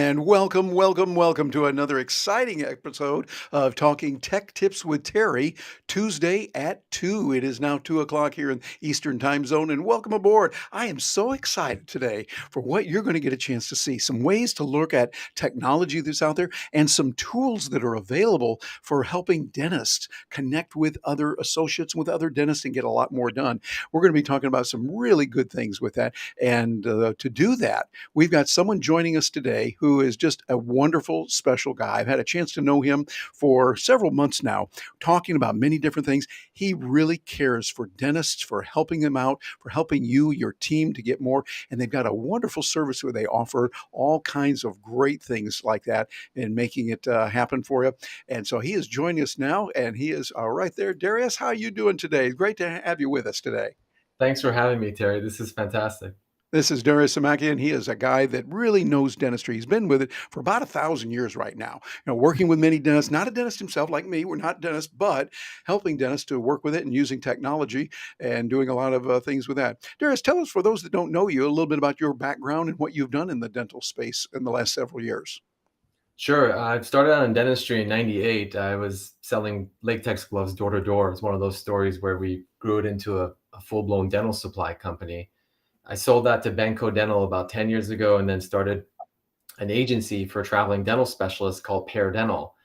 And welcome to another exciting episode of Talking Tech Tips with Terry, Tuesday at 2. It is now 2 o'clock here in Eastern Time Zone, and welcome aboard. I am so excited today for what you're going to get a chance to see. Some ways to look at technology that's out there and some tools that are available for helping dentists connect with other associates, with other dentists, and get a lot more done. We're going to be talking about some really good things with that. And to do that, we've got someone joining us today who is just a wonderful, special guy. I've had a chance to know him for several months now, talking about many different things. He really cares for dentists, for helping them out, for helping you, your team to get more. And they've got a wonderful service where they offer all kinds of great things like that and making it happen for you. And so he is joining us now, and he is right there. Darius, how are you doing today? Great to have you with us today. Thanks for having me, Terry. This is fantastic. This is Darius Somekhian. He is a guy that really knows dentistry. He's been with it for about 1,000 years right now. Working with many dentists, not a dentist himself like me. We're not dentists, but helping dentists to work with it and using technology and doing a lot of things with that. Darius, tell us, for those that don't know you, a little bit about your background and what you've done in the dental space in the last several years. Sure. I started out in dentistry in '98. I was selling latex gloves door to door. It's one of those stories where we grew it into a full-blown dental supply company. I sold that to Benco Dental about 10 years ago and then started an agency for traveling dental specialists called Pear Dental.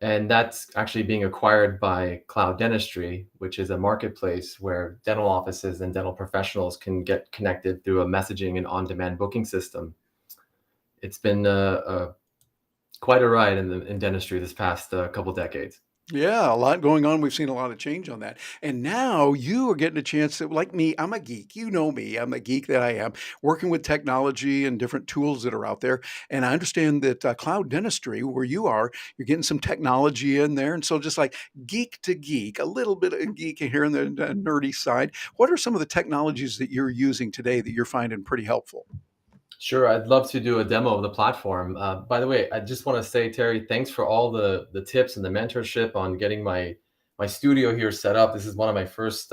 And that's actually being acquired by Cloud Dentistry, which is a marketplace where dental offices and dental professionals can get connected through a messaging and on-demand booking system. It's been quite a ride in dentistry this past couple decades. Yeah, a lot going on. We've seen a lot of change on that. And now you are getting a chance to, like me, I'm a geek. You know me, I'm a geek that I am, working with technology and different tools that are out there. And I understand that cloud dentistry, where you are, you're getting some technology in there. And so, just like geek to geek, a little bit of geek here on the nerdy side, what are some of the technologies that you're using today that you're finding pretty helpful? Sure, I'd love to do a demo of the platform. By the way, I just want to say, Terry, thanks for all the tips and the mentorship on getting my studio here set up. This is one of my first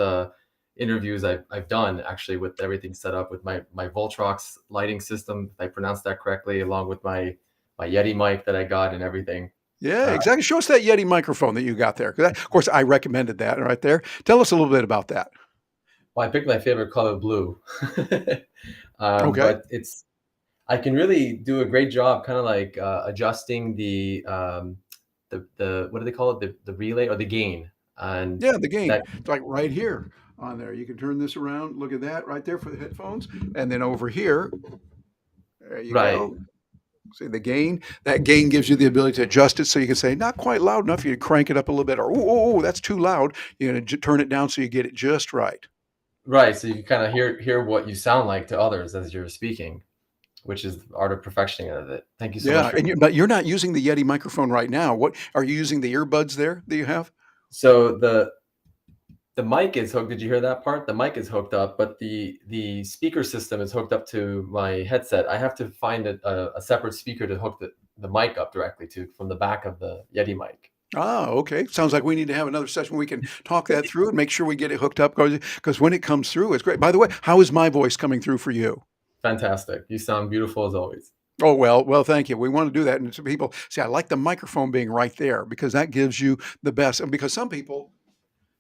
interviews I've done, actually, with everything set up with my Voltrox lighting system, if I pronounced that correctly, along with my Yeti mic that I got and everything. Yeah, Uh, exactly. Show us that Yeti microphone that you got there. 'Cause of course, I recommended that right there. Tell us a little bit about that. well, I picked my favorite color, blue, Okay. but I can really do a great job, kind of like adjusting the what do they call it, the relay or the gain, and Yeah, the gain. that It's like right here on there. You can turn this around. Look at that right there for the headphones. And then over here, there you right, go. See the gain? That gain gives you the ability to adjust it so you can say, not quite loud enough. You crank it up a little bit, or, oh, that's too loud. You're going to turn it down so you get it just right. right. So you can kind of hear what you sound like to others as you're speaking, which is the art of perfectioning of it. Thank you so much Yeah. for. But you're not using the Yeti microphone right now. What are you using, the earbuds there that you have? So the mic is hooked. Did you hear that part? The mic is hooked up, but the speaker system is hooked up to my headset. I have to find a separate speaker to hook the mic up directly to from the back of the Yeti mic. Oh, okay. Sounds like we need to have another session where we can talk that through and make sure we get it hooked up because when it comes through, it's great. By the way, how is my voice coming through for you? Fantastic. You sound beautiful as always. Oh, well, thank you. We want to do that. And so people see, I like the microphone being right there because that gives you the best. And because some people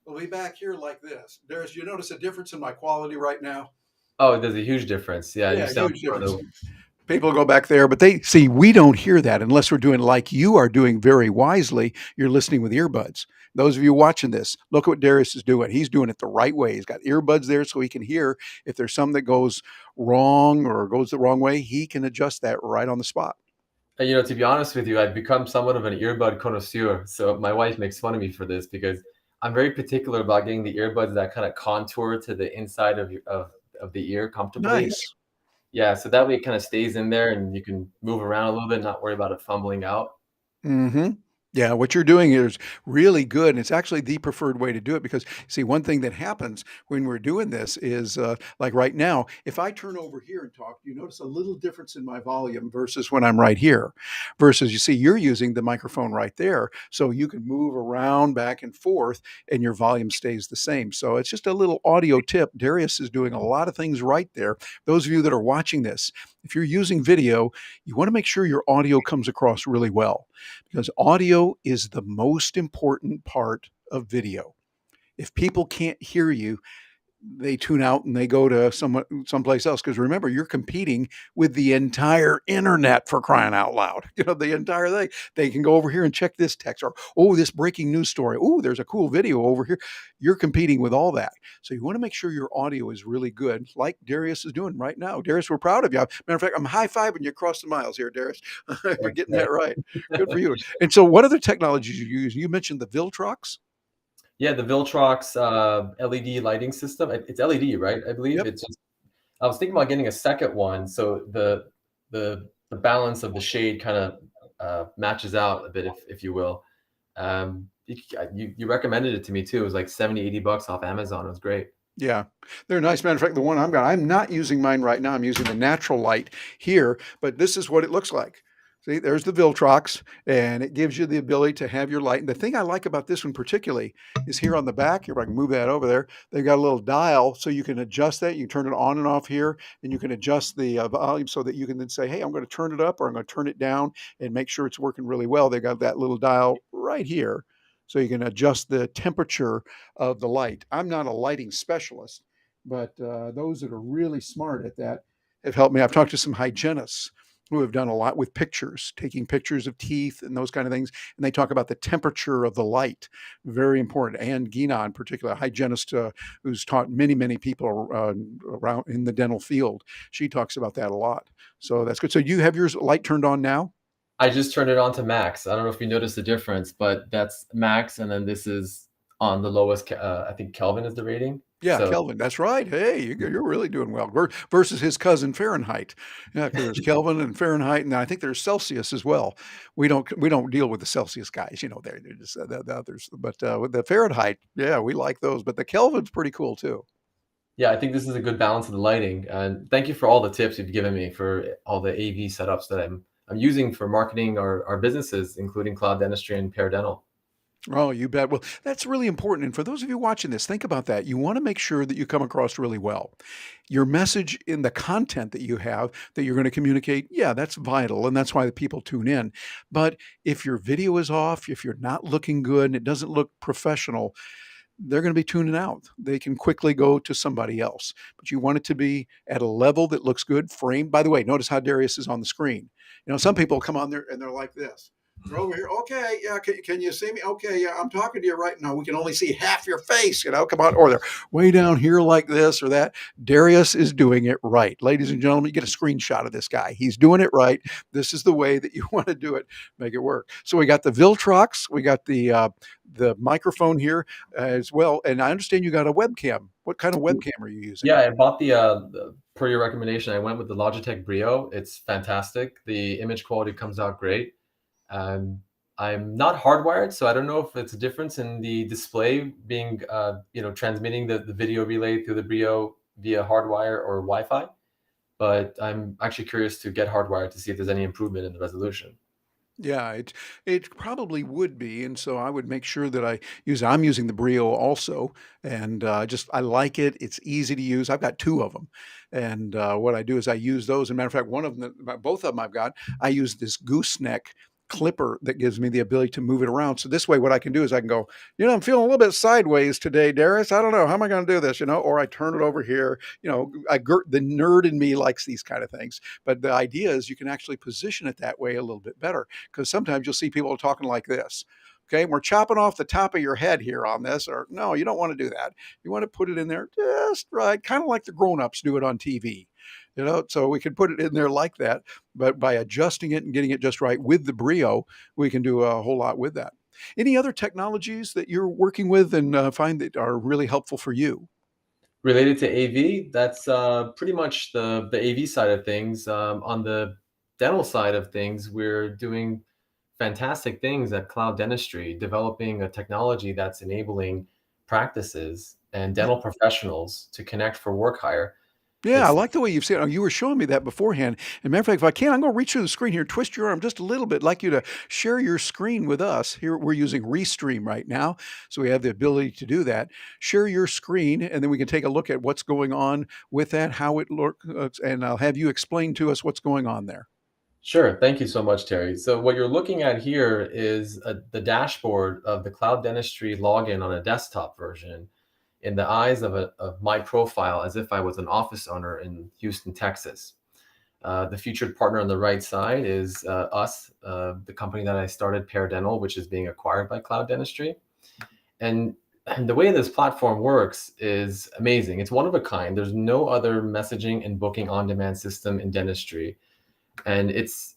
will be back here like this. Darius, you notice a difference in my quality right now? Oh, there's a huge difference. Yeah, you Yeah, sound huge sort difference. of People go back there, but they see we don't hear that unless we're doing like you are doing very wisely. You're listening with earbuds. Those of you watching this, look at what Darius is doing. He's doing it the right way. He's got earbuds there so he can hear if there's something that goes wrong or goes the wrong way, he can adjust that right on the spot. to be honest with you, I've become somewhat of an earbud connoisseur. So my wife makes fun of me for this because I'm very particular about getting the earbuds that kind of contour to the inside of the ear comfortably. Nice. Yeah, so that way it kind of stays in there and you can move around a little bit, not worry about it fumbling out. Hmm. Yeah, what you're doing is really good, and it's actually the preferred way to do it because, see, one thing that happens when we're doing this is, like right now, if I turn over here and talk, you notice a little difference in my volume versus when I'm right here. Versus, you see, you're using the microphone right there, so you can move around back and forth, and your volume stays the same. So it's just a little audio tip. Darius is doing a lot of things right there. Those of you that are watching this, if you're using video, you want to make sure your audio comes across really well because audio is the most important part of video. If people can't hear you, they tune out and they go to someplace else because remember you're competing with the entire internet for crying out loud. The entire thing. They can go over here and check this text or oh, this breaking news story. Oh, there's a cool video over here. You're competing with all that, so you want to make sure your audio is really good, like Darius is doing right now. Darius, we're proud of you. Matter of fact, I'm high-fiving you across the miles here, Darius, for Thanks, getting man. that right. Good for you. And so what other technologies you use? You mentioned the Viltrox. Yeah, the Viltrox LED lighting system. It's LED, right? I believe Yep. it's just. I was thinking about getting a second one, so the balance of the shade kind of matches out a bit, if you will. You recommended it to me too. It was like 70, $80 off Amazon. It was great. Yeah, they're nice. Matter of fact, the one I'm not using mine right now. I'm using the natural light here, but this is what it looks like. See, there's the Viltrox, and it gives you the ability to have your light. And the thing I like about this one particularly is here on the back. If I can move that over there, they've got a little dial so you can adjust that. You turn it on and off here, and you can adjust the volume so that you can then say, "Hey, I'm going to turn it up or I'm going to turn it down," and make sure it's working really well. They got that little dial right here, so you can adjust the temperature of the light. I'm not a lighting specialist, but those that are really smart at that have helped me. I've talked to some hygienists who have done a lot with pictures, taking pictures of teeth and those kind of things, and they talk about the temperature of the light. Very important. Ann Gina, in particular, a hygienist who's taught many, many people around in the dental field, she talks about that a lot. So that's good. So you have yours light turned on now? I just turned it on to max. I don't know if you noticed the difference, but that's max, and then this is on the lowest. I think Kelvin is the rating. Yeah, So Kelvin, that's right. Hey, you're really doing well versus his cousin Fahrenheit. Yeah, because there's Kelvin and Fahrenheit, and I think there's Celsius as well. We don't deal with the Celsius guys, they're just the others. But with the Fahrenheit, yeah, we like those. But the Kelvin's pretty cool too. yeah, I think this is a good balance of the lighting. And thank you for all the tips you've given me for all the AV setups that I'm using for marketing our businesses, including Cloud Dentistry and Pair Dental. Oh, you bet. Well, that's really important. And for those of you watching this, think about that. You want to make sure that you come across really well. Your message in the content that you have that you're going to communicate, yeah, that's vital. And that's why the people tune in. But if your video is off, if you're not looking good and it doesn't look professional, they're going to be tuning out. They can quickly go to somebody else. But you want it to be at a level that looks good, framed. By the way, notice how Darius is on the screen. Some people come on there and they're like this. They're over here. Okay, yeah. Can you see me? Okay, yeah. I'm talking to you right now. We can only see half your face. Come on. Or they're way down here like this or that. Darius is doing it right, ladies and gentlemen. You get a screenshot of this guy. He's doing it right. This is the way that you want to do it. Make it work. So we got the Viltrox. We got the microphone here as well. And I understand you got a webcam. What kind of webcam are you using? Yeah, I bought per your recommendation. I went with the Logitech Brio. It's fantastic. The image quality comes out great. Um, I'm not hardwired, so I don't know if it's a difference in the display being, transmitting the video relay through the Brio via hardwire or Wi-Fi. But I'm actually curious to get hardwired to see if there's any improvement in the resolution. Yeah, it probably would be, and so I would make sure that I'm using the Brio also, and just I like it. It's easy to use. I've got two of them, and what I do is I use those. As a matter of fact, one of them, both of them I've got. I use this Gooseneck Clipper that gives me the ability to move it around. So this way, what I can do is I can go, I'm feeling a little bit sideways today, Darius. I don't know how am I going to do this, or I turn it over here. The nerd in me likes these kind of things, but the idea is you can actually position it that way a little bit better because sometimes you'll see people talking like this. Okay, we're chopping off the top of your head here on this, or no, you don't want to do that. You want to put it in there just right, kind of like the grown-ups do it on TV. So we can put it in there like that, but by adjusting it and getting it just right with the Brio, we can do a whole lot with that. Any other technologies that you're working with and find that are really helpful for you? Related to AV, that's pretty much the AV side of things. On the dental side of things, we're doing fantastic things at Cloud Dentistry, developing a technology that's enabling practices and dental professionals to connect for work hire. Yeah, I It's like the way you've said. Oh, you were showing me that beforehand. And matter of fact, if I can, I'm going to reach through the screen here, twist your arm just a little bit, like you to share your screen with us. Here we're using Restream right now, so we have the ability to do that. Share your screen, and then we can take a look at what's going on with that, how it looks, and I'll have you explain to us what's going on there. Sure. Thank you so much, Terry. So what you're looking at here is the dashboard of the Cloud Dentistry login on a desktop version in the eyes of my profile as if I was an office owner in Houston, Texas. The featured partner on the right side is us, the company that I started, Pear Dental, which is being acquired by Cloud Dentistry. And, and the way this platform works is amazing. It's one of a kind. There's no other messaging and booking on-demand system in dentistry, and it's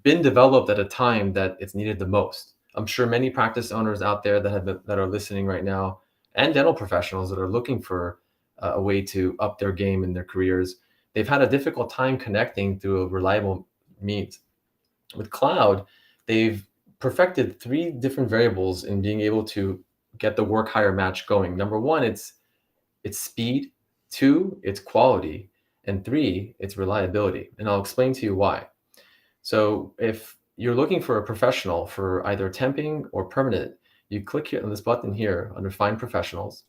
been developed at a time that it's needed the most. I'm sure many practice owners out there that are listening right now, and dental professionals that are looking for a way to up their game in their careers, they've had a difficult time connecting through a reliable means. With cloud, they've perfected three different variables in being able to get the work hire match going. Number one, it's speed. Two, it's quality. And three, it's reliability. And I'll explain to you why. So if you're looking for a professional for either temping or permanent, you click here on this button here under Find Professionals.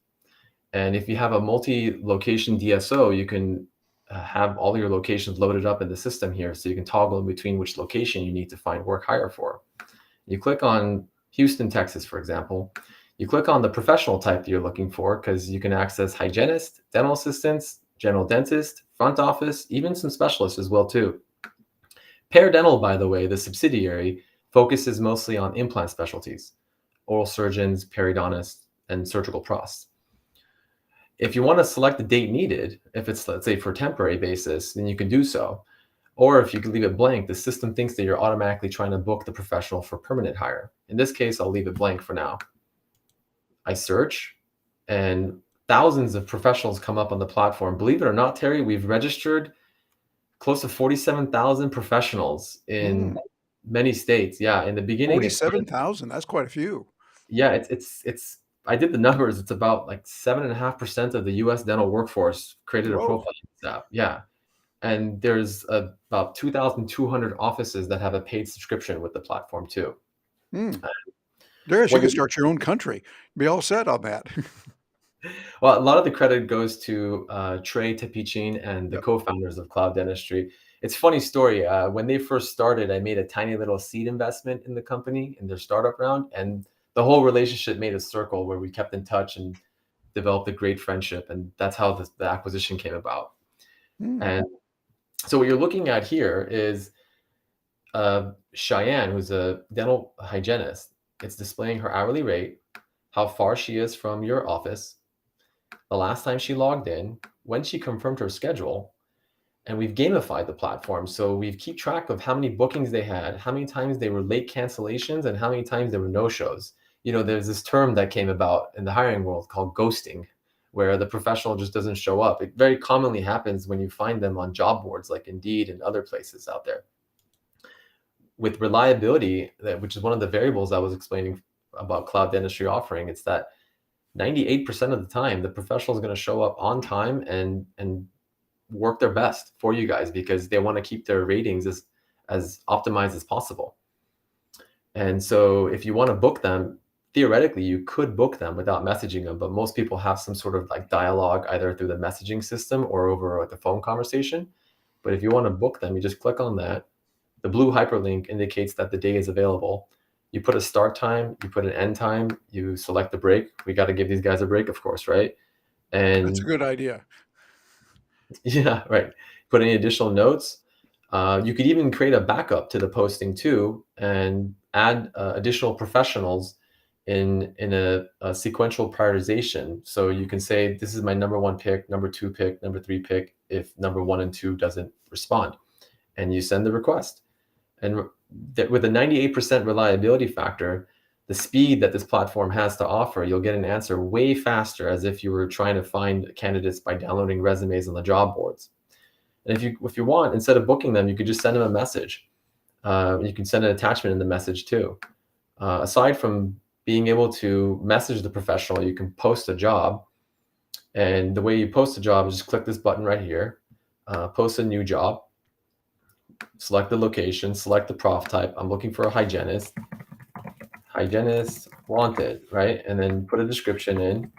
And if you have a multi-location DSO, you can have all your locations loaded up in the system here, so you can toggle in between which location you need to find work hire for. You click on Houston, Texas, for example. You click on the professional type that you're looking for because you can access hygienist, dental assistants, general dentist, front office, even some specialists as well too. Pear Dental, by the way, the subsidiary, focuses mostly on implant specialties, oral surgeons, periodontists, and surgical pros. If you want to select the date needed, if it's, let's say, for a temporary basis, then you can do so. Or if you can leave it blank, the system thinks that you're automatically trying to book the professional for permanent hire. In this case, I'll leave it blank for now. I search, and thousands of professionals come up on the platform. Believe it or not, Terry, we've registered close to 47,000 professionals in Mm, many states. Yeah, in the beginning, it started. 47,000, that's quite a few. Yeah, it's. I did the numbers. It's about like 7.5% of the U.S. dental workforce created a Whoa. profile in this app. Yeah, and there's about 2,200 offices that have a paid subscription with the platform too. Mm. Darius, you What could you start your own country. Be all set on that. Well, a lot of the credit goes to Trey Tepichin and the Yep. co-founders of Cloud Dentistry. It's a funny story. When they first started, I made a tiny little seed investment in the company in their startup round, and the whole relationship made a circle where we kept in touch and developed a great friendship, and that's how the acquisition came about. Mm. And so what you're looking at here is Cheyenne, who's a dental hygienist. It's displaying her hourly rate, how far she is from your office, the last time she logged in, when she confirmed her schedule, and we've gamified the platform. So we've keep track of how many bookings they had, how many times they were late cancellations, and how many times there were no-shows. You know, there's this term that came about in the hiring world called ghosting, where the professional just doesn't show up. It very commonly happens when you find them on job boards like Indeed and other places out there. With reliability, which is one of the variables I was explaining about cloud dentistry offering, it's that 98% of the time the professional is going to show up on time and work their best for you guys because they want to keep their ratings as optimized as possible. And so if you want to book them, theoretically you could book them without messaging them, but most people have some sort of like dialogue either through the messaging system or over like a phone conversation. But if you want to book them, you just click on that. The blue hyperlink indicates that the day is available. You put a start time, you put an end time, you select the break. We got to give these guys a break, of course, right? That's a And good idea. yeah, right. Put any additional notes. You could even create a backup to the posting too, and add additional professionals in a sequential prioritization. So you can say, this is my number one pick, number two pick, number three pick, if number one and two doesn't respond. And you send the request. And with a 98% reliability factor, the speed that this platform has to offer, you'll get an answer way faster as if you were trying to find candidates by downloading resumes on the job boards. And if you want, instead of booking them, you could just send them a message. You can send an attachment in the message too. Aside from being able to message the professional, you can post a job. And the way you post a job is just click this button right here. post a new job, select the location, select the prof type. I'm looking for a hygienist wanted, right? And then put a description in.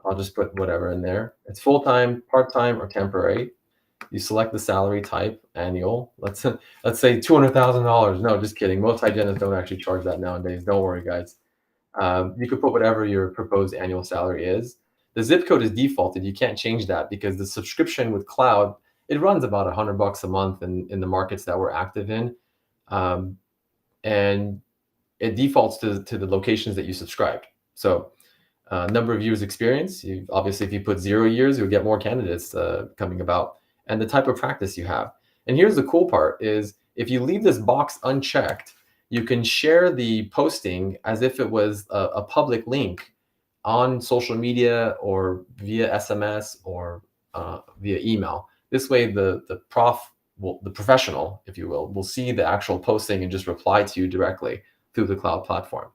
I'll just put whatever in there. It's full-time, part-time, or temporary. You select the salary type, annual. Let's say $200,000. No, just kidding. Most hygienists don't actually charge that nowadays. Don't worry, guys. You could put whatever your proposed annual salary is. The zip code is defaulted. You can't change that because the subscription with cloud, it runs about $100 a month in the markets that we're active in. Um, and it defaults to the locations that you subscribed. So number of years experience, obviously if you put 0 years, you'll get more candidates coming about, and the type of practice you have. And here's the cool part is if you leave this box unchecked, you can share the posting as if it was a public link on social media or via SMS or via email. This way the professional, if you will see the actual posting and just reply to you directly through the cloud platform.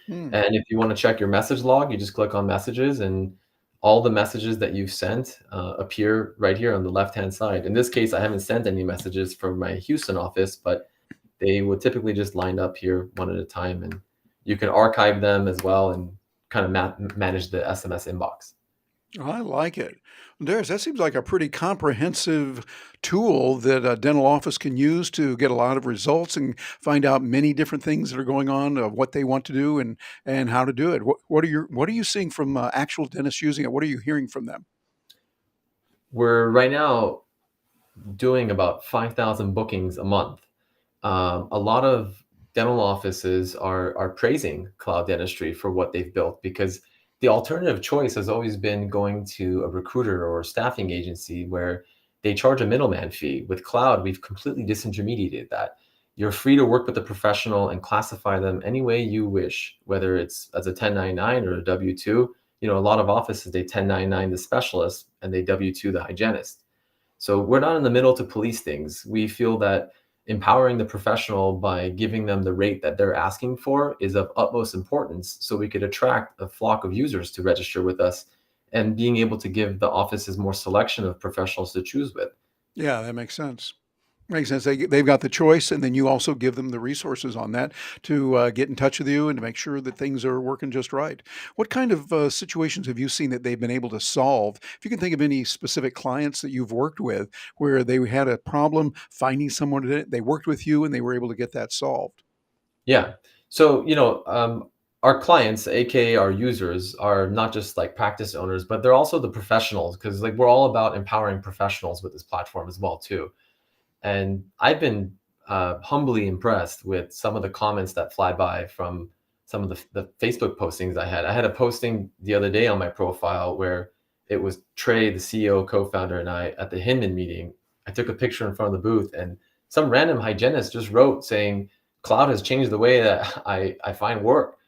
And if you want to check your message log, you just click on messages and all the messages that you've sent appear right here on the left-hand side. In this case, I haven't sent any messages from my Houston office, but they would typically just line up here one at a time. And you can archive them as well and kind of manage the SMS inbox. I like it. Darius, that seems like a pretty comprehensive tool that a dental office can use to get a lot of results and find out many different things that are going on, what they want to do and how to do it. What are you seeing from actual dentists using it? What are you hearing from them? We're right now doing about 5,000 bookings a month. A lot of dental offices are praising cloud dentistry for what they've built because the alternative choice has always been going to a recruiter or a staffing agency where they charge a middleman fee. With cloud, we've completely disintermediated that. You're free to work with a professional and classify them any way you wish, whether it's as a 1099 or a W-2. A lot of offices, they 1099 the specialist and they W-2 the hygienist. So we're not in the middle to police things. We feel that empowering the professional by giving them the rate that they're asking for is of utmost importance so we could attract a flock of users to register with us and being able to give the offices more selection of professionals to choose with. Yeah, that makes sense. Makes sense. They've got the choice, and then you also give them the resources on that to get in touch with you and to make sure that things are working just right. What kind of situations have you seen that they've been able to solve? If you can think of any specific clients that you've worked with where they had a problem finding someone that they worked with you and they were able to get that solved. Yeah. So, our clients, aka our users, are not just like practice owners, but they're also the professionals because like we're all about empowering professionals with this platform as well too. And I've been humbly impressed with some of the comments that fly by from some of the Facebook postings I had. I had a posting the other day on my profile where it was Trey, the CEO, co-founder, and I at the Hinman meeting. I took a picture in front of the booth, and some random hygienist just wrote saying, "Cloud has changed the way that I find work."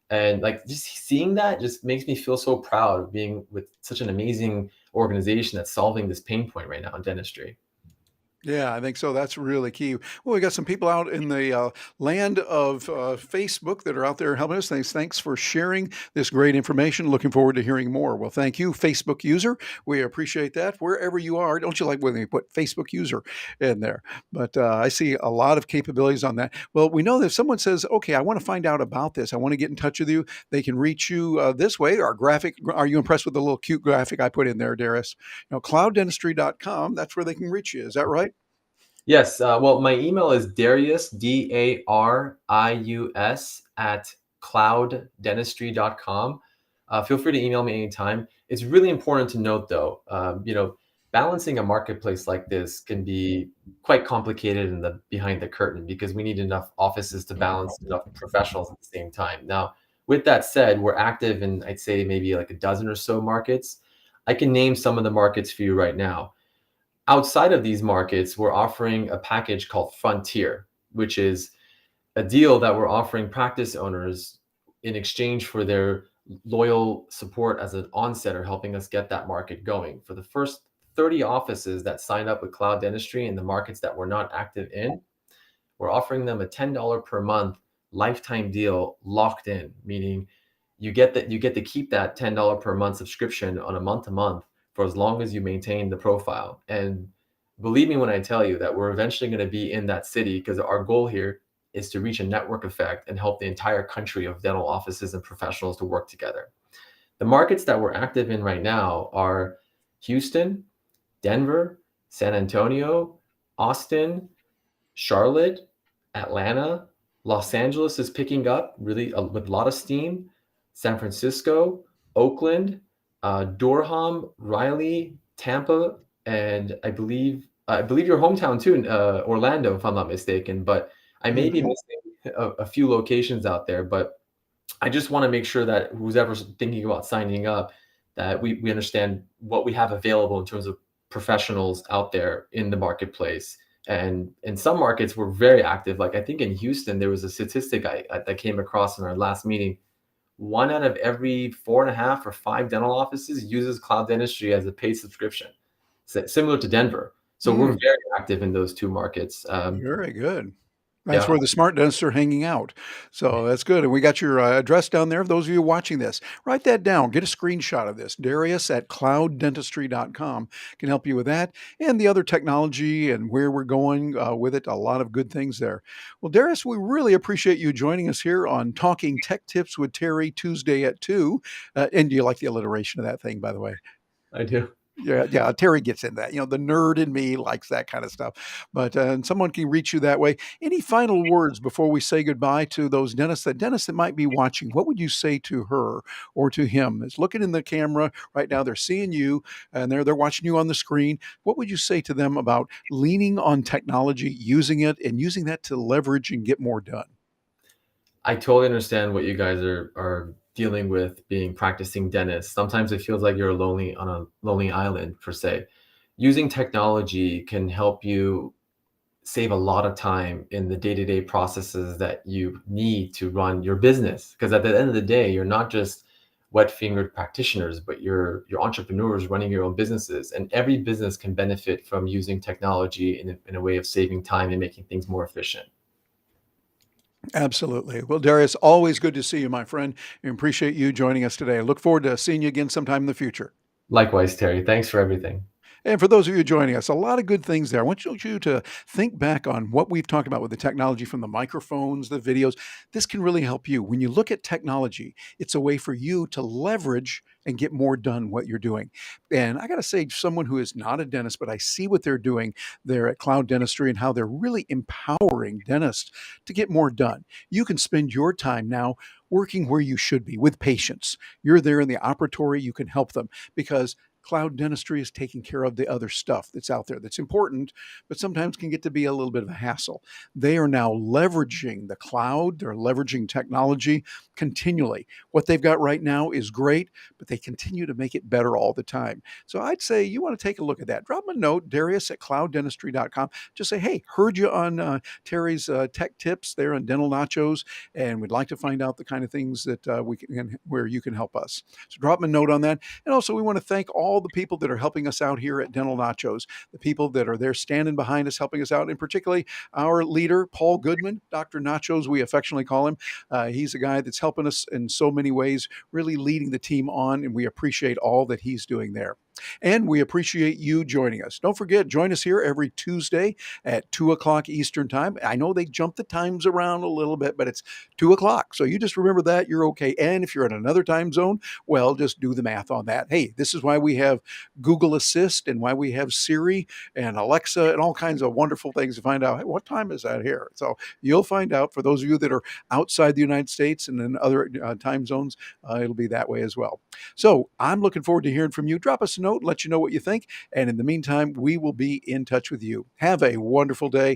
And like just seeing that just makes me feel so proud of being with such an amazing organization that's solving this pain point right now in dentistry. Yeah, I think so. That's really key. Well, we got some people out in the land of Facebook that are out there helping us. Thanks for sharing this great information. Looking forward to hearing more. Well, thank you, Facebook user. We appreciate that wherever you are. Don't you like when they put Facebook user in there? But I see a lot of capabilities on that. Well, we know that if someone says, okay, I want to find out about this, I want to get in touch with you, they can reach you this way. Our graphic, are you impressed with the little cute graphic I put in there, Darius? Clouddentistry.com, that's where they can reach you. Is that right? Yes. Well, my email is Darius, Darius, at clouddentistry.com. Feel free to email me anytime. It's really important to note, though, balancing a marketplace like this can be quite complicated in the behind the curtain because we need enough offices to balance enough professionals at the same time. Now, with that said, we're active in, I'd say, maybe like a dozen or so markets. I can name some of the markets for you right now. Outside of these markets, we're offering a package called Frontier, which is a deal that we're offering practice owners in exchange for their loyal support as an onsetter, helping us get that market going. For the first 30 offices that sign up with Cloud Dentistry in the markets that we're not active in, we're offering them a $10 per month lifetime deal locked in, meaning you get to keep that $10 per month subscription on a month to month for as long as you maintain the profile. And believe me when I tell you that we're eventually going to be in that city, because our goal here is to reach a network effect and help the entire country of dental offices and professionals to work together. The markets that we're active in right now are Houston, Denver, San Antonio, Austin, Charlotte, Atlanta, Los Angeles is picking up really with a lot of steam. San Francisco, Oakland, Durham, Raleigh, Tampa, and I believe your hometown too, Orlando, if I'm not mistaken. But I may be Mhm. missing a few locations out there. But I just want to make sure that who's ever thinking about signing up, that we understand what we have available in terms of professionals out there in the marketplace. And in some markets, we're very active. Like I think in Houston, there was a statistic that came across in our last meeting. One out of every 4.5 or 5 dental offices uses cloud dentistry as a paid subscription, similar to Denver. So we're Mm, very active in those two markets. very good. That's Yeah, where the smart dentists are hanging out. So that's good. And we got your address down there. Those of you watching this, write that down. Get a screenshot of this. Darius at clouddentistry.com can help you with that and the other technology and where we're going with it. A lot of good things there. Well, Darius, we really appreciate you joining us here on Talking Tech Tips with Terry Tuesday at 2. And do you like the alliteration of that thing, by the way? I do. Yeah, yeah, Terry gets in that. The nerd in me likes that kind of stuff. But and someone can reach you that way. Any final words before we say goodbye to those dentists that might be watching? What would you say to her or to him? Is looking in the camera right now. They're seeing you and they're watching you on the screen. What would you say to them about leaning on technology, using it, and using that to leverage and get more done? I totally understand what you guys are dealing with being practicing dentists. Sometimes it feels like you're lonely on a lonely island per se. Using technology can help you save a lot of time in the day-to-day processes that you need to run your business. Because at the end of the day, you're not just wet-fingered practitioners, but you're entrepreneurs running your own businesses. And every business can benefit from using technology in a way of saving time and making things more efficient. Absolutely. Well, Darius, always good to see you, my friend. And appreciate you joining us today. I look forward to seeing you again sometime in the future. Likewise, Terry. Thanks for everything. And for those of you joining us, a lot of good things there. I want you to think back on what we've talked about with the technology from the microphones, the videos. This can really help you. When you look at technology, it's a way for you to leverage and get more done what you're doing. And I got to say, someone who is not a dentist, but I see what they're doing there at Cloud Dentistry and how they're really empowering dentists to get more done. You can spend your time now working where you should be with patients. You're there in the operatory, you can help them because cloud dentistry is taking care of the other stuff that's out there that's important, but sometimes can get to be a little bit of a hassle. They are now leveraging the cloud, they're leveraging technology continually. What they've got right now is great, but they continue to make it better all the time. So I'd say you want to take a look at that. Drop them a note, Darius at clouddentistry.com. Just say, hey, heard you on Terry's tech tips there on Dental Nachos, and we'd like to find out the kind of things that we can, where you can help us. So drop them a note on that. And also, we want to thank all the people that are helping us out here at Dental Nachos, the people that are there standing behind us, helping us out, and particularly our leader, Paul Goodman, Dr. Nachos, we affectionately call him. He's a guy that's helping us in so many ways, really leading the team on, and we appreciate all that he's doing there. And we appreciate you joining us. Don't forget, join us here every Tuesday at 2 o'clock Eastern Time. I know they jump the times around a little bit, but it's 2 o'clock. So you just remember that, you're okay. And if you're in another time zone, well, just do the math on that. Hey, this is why we have Google Assist and why we have Siri and Alexa and all kinds of wonderful things to find out, hey, what time is that here? So you'll find out. For those of you that are outside the United States and in other time zones, it'll be that way as well. So I'm looking forward to hearing from you. Drop us a note, let you know what you think. And in the meantime, we will be in touch with you. Have a wonderful day.